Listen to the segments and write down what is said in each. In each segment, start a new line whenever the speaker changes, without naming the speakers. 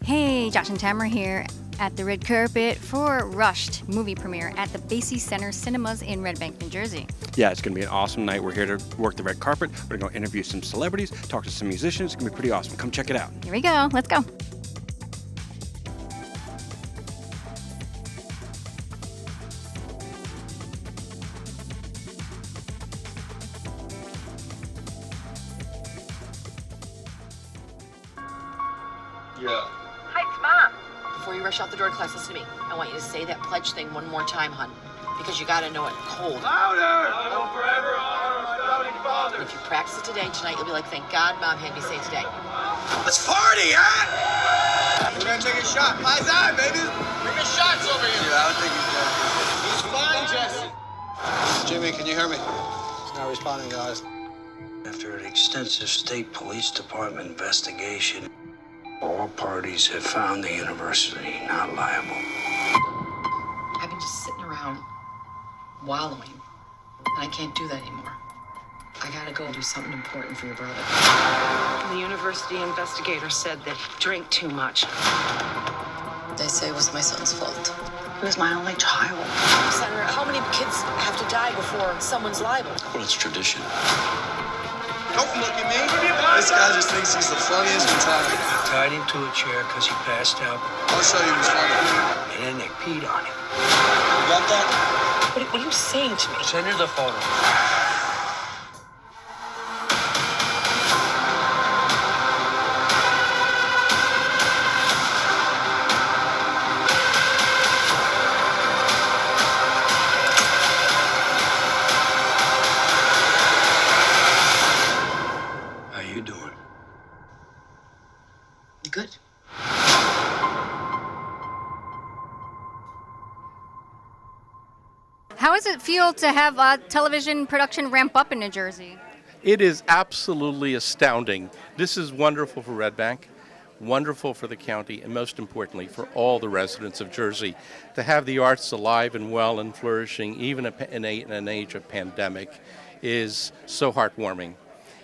Hey, Josh and Tamra here at the red carpet for Rushed movie premiere at the Basie Center Cinemas in Red Bank, New Jersey.
Yeah, it's going to be an awesome night. We're here to work the red carpet. We're going to go interview some celebrities, talk to some musicians. It's going to be pretty awesome. Come check it out.
Here we go. Let's go.
Yeah.
Hi, it's Mom. Before you rush out the door to class, listen to me. I want you to say that pledge thing one more time, hon. Because you gotta know it cold.
Louder! I will forever honor my founding
And
fathers.
if you practice it today, tonight you'll be like, thank God Mom had me say it today.
Let's party, huh? We're gonna take a shot. How's that, baby? Bring the shots over here. Yeah, I don't think he's done. He's fine, Jesse. Jimmy, can you hear me? He's not responding, guys.
After an extensive state police department investigation, all parties have found the university not liable.
I've been just sitting around wallowing, and I can't do that anymore. I gotta go do something important for your brother.
The university investigator said that he drank too much.
They say it was my son's fault.
He was my only child.
Senator, how many kids have to die before someone's liable?
Well, it's tradition.
Don't look at me. This guy just thinks he's the funniest in town.
Tied him to a chair because he passed out,
I'll show you who's funny.
and then they peed on him.
You got that?
What are you saying to me?
Send her the photo. How you doing?
Good.
How does it feel to have television production ramp up in New Jersey?
It is absolutely astounding. This is wonderful for Red Bank, wonderful for the county, and most importantly for all the residents of Jersey. To have the arts alive and well and flourishing, even in an age of pandemic, is so heartwarming.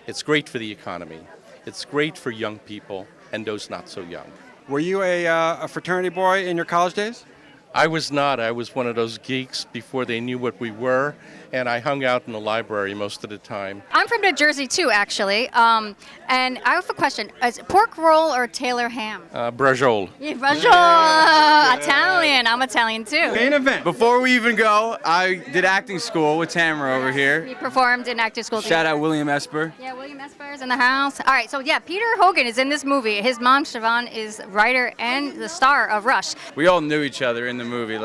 It's great for the economy. It's great for young people and those not so young.
Were you a fraternity boy in your college days?
I was not. I was one of those geeks before they knew what we were, and I hung out in the library most of the time.
I'm from New Jersey too, actually. And I have a question. Is it pork roll or Taylor ham?
Brajol.
Yeah, Brajol. Italian. I'm Italian too.
Main event.
Before we even go, I did acting school with Tamra over here.
We performed in acting school.
Shout out William Esper.
Yeah, William Esper is in the house. All right, so yeah, Peter Hogan is in this movie. His mom, Siobhan, is writer and the star of Rush.
We all knew each other in the movie.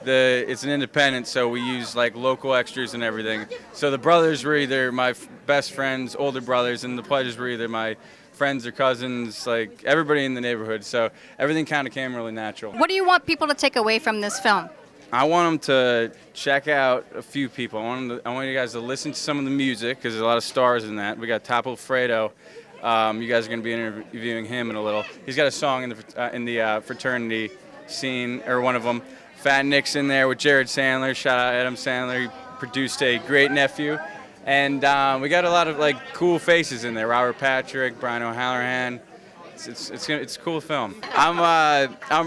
It's an independent, so we use like local extras and everything. So the brothers were either my best friends, older brothers, and the pledges were either my friends or cousins, like everybody in the neighborhood. So everything kind of came really natural.
What do you want people to take away from this film?
I want them to check out a few people. I want you guys to listen to some of the music because there's a lot of stars in that. We got TOPHILLFREDDO. You guys are going to be interviewing him in a little. He's got a song in the fraternity scene, or one of them. Fat Nick's in there with Jared Sandler. Shout out Adam Sandler. He produced A Great Nephew. And we got a lot of like cool faces in there. Robert Patrick, Brian O'Halloran. It's a cool film. I'm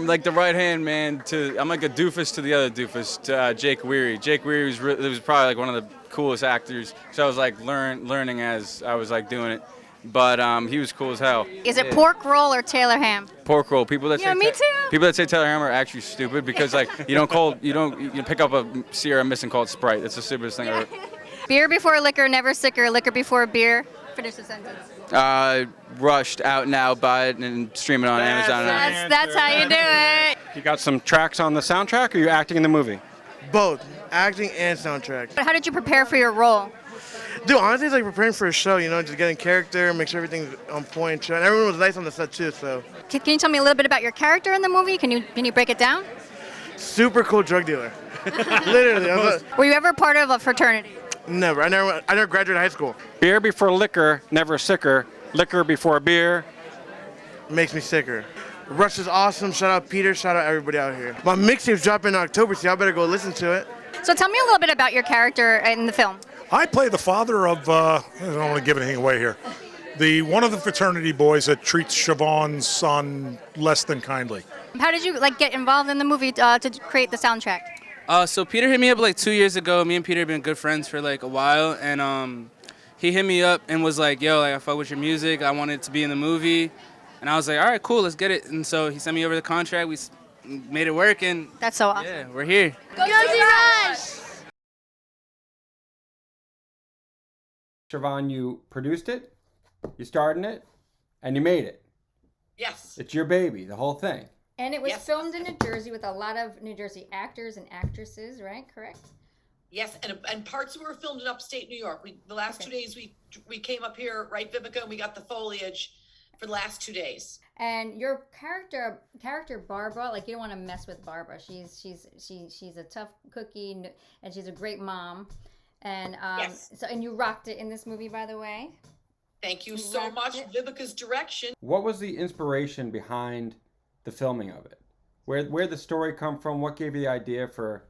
like the right hand man I'm like a doofus to the other doofus, to Jake Weary. Jake Weary was probably like one of the coolest actors. So I was like learning as I was like doing it. But he was cool as hell.
Is it pork roll or Taylor ham?
Pork roll. People that
Me too.
People that say Taylor ham are actually stupid because like you pick up a Sierra Mist and call it Sprite. That's the stupidest thing ever.
Beer before liquor, never sicker. Liquor before beer. Finish the sentence.
Rushed, out now, buy it and stream it on Amazon.
That's how you do it.
You got some tracks on the soundtrack, or are you acting in the movie?
Both, acting and soundtrack.
How did you prepare for your role?
Dude, honestly, it's like preparing for a show, just getting character, make sure everything's on point. And everyone was nice on the set too, so.
Can you tell me a little bit about your character in the movie? Can you break it down?
Super cool drug dealer. Literally.
Were you ever part of a fraternity?
Never. I never graduated high school.
Beer before liquor, never sicker. Liquor before beer.
Makes me sicker. Rush is awesome. Shout out Peter. Shout out everybody out here. My mixtape's dropping in October, so y'all better go listen to it.
So tell me a little bit about your character in the film.
I play the father of, I don't want to give anything away here, one of the fraternity boys that treats Siobhan's son less than kindly.
How did you get involved in the movie to create the soundtrack?
So Peter hit me up 2 years ago. Me and Peter have been good friends for a while, and he hit me up and was like, "Yo, I fuck with your music. I wanted to be in the movie," and I was like, "All right, cool, let's get it." And so he sent me over the contract. We made it work, and
that's so awesome.
Yeah, we're here.
Go see Rush!
Siobhan, you produced it, you starred in it, and you made it.
Yes.
It's your baby, the whole thing.
And it was filmed in New Jersey with a lot of New Jersey actors and actresses, right? Correct?
Yes, and parts were filmed in upstate New York. The last 2 days we came up here, right, Vibeke, and we got the foliage for the last 2 days.
And your character Barbara, you don't want to mess with Barbara. She's a tough cookie, and she's a great mom. And and you rocked it in this movie, by the way.
Thank you so much. Vibeke's direction.
What was the inspiration behind the filming of it? Where the story come from? What gave you the idea for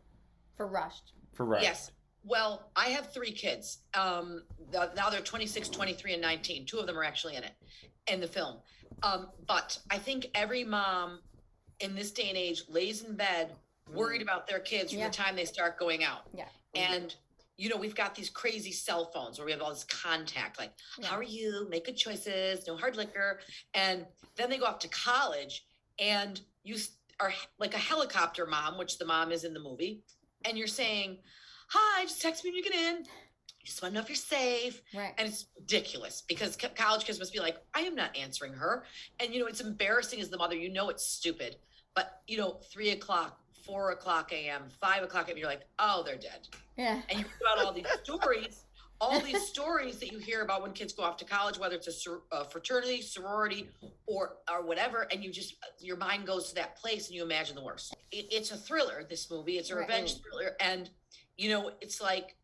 Rushed?
For Rushed.
Yes. Well, I have 3 kids. Now they're 26, 23, and 19. 2 of them are actually in the film. But I think every mom in this day and age lays in bed worried about their kids from the time they start going out.
Yeah.
And we've got these crazy cell phones where we have all this contact, how are you? Make good choices, no hard liquor. And then they go off to college, and you are like a helicopter mom, which the mom is in the movie. And you're saying, "Hi, just text me when you get in. Just want to know if you're safe."
Right.
And it's ridiculous because college kids must be like, "I am not answering her." And, it's embarrassing as the mother. It's stupid. But, 3 o'clock, 4 o'clock a.m., 5 o'clock a.m., you're like, "Oh, they're dead."
Yeah.
And you hear about all these stories that you hear about when kids go off to college, whether it's a fraternity, sorority, or whatever, and your mind goes to that place and you imagine the worst. It's a thriller, this movie. It's a revenge thriller. And, it's like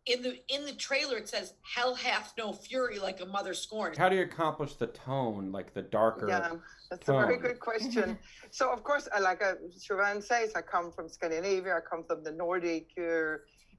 in the trailer, it says, "Hell hath no fury like a mother scorned."
How do you accomplish the tone, the darker
that's
tone?
a very good question. So, of course, like Siobhan says, I come from Scandinavia. I come from the Nordic,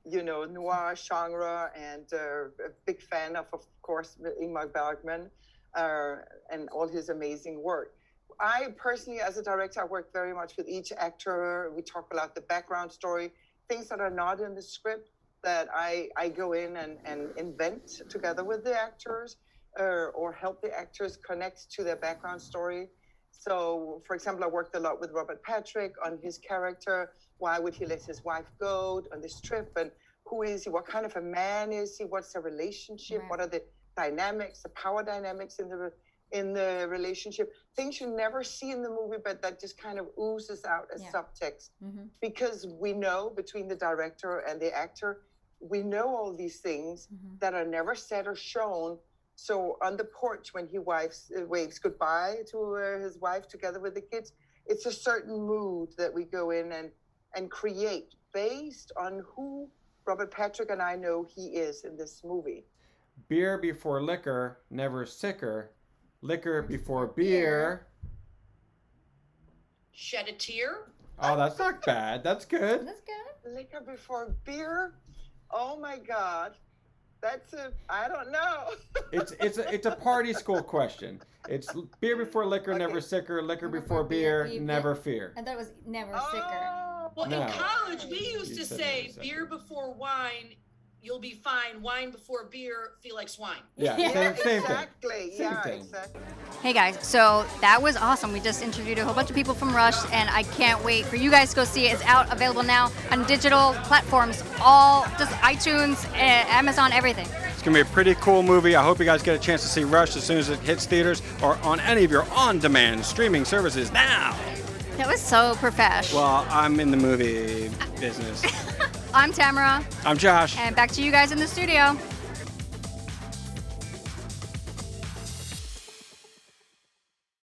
noir genre, and a big fan of course, Ingmar Bergman and all his amazing work. I personally, as a director, I work very much with each actor. We talk about the background story, things that are not in the script that I go in and invent together with the actors or help the actors connect to their background story. So, for example, I worked a lot with Robert Patrick on his character. Why would he let his wife go on this trip? And who is he? What kind of a man is he? What's the relationship? Right. What are the dynamics, the power dynamics in the relationship? Things you never see in the movie, but that just kind of oozes out as subtext. Mm-hmm. Because we know between the director and the actor, we know all these things that are never said or shown. So on the porch, when he waves goodbye to his wife together with the kids, it's a certain mood that we go in and create based on who Robert Patrick and I know he is in this movie.
Beer before liquor, never sicker. Liquor before beer.
Shed a tear.
Oh, that's not bad. That's good.
That's good.
Liquor before beer. Oh my God. I don't know.
It's a party school question. It's beer before liquor, never sicker. Liquor before beer, never fear.
I thought it was never sicker.
Well, in college, we used to say beer before wine, you'll be fine. Wine before beer, feel like swine.
Yeah, same thing.
Exactly. Exactly.
Hey guys, so that was awesome. We just interviewed a whole bunch of people from Rush, and I can't wait for you guys to go see it. It's out, available now on digital platforms, all just iTunes, Amazon, everything.
It's going to be a pretty cool movie. I hope you guys get a chance to see Rush as soon as it hits theaters or on any of your on-demand streaming services now.
That was so profesh.
Well, I'm in the movie business.
I'm Tamra.
I'm Josh.
And back to you guys in the studio.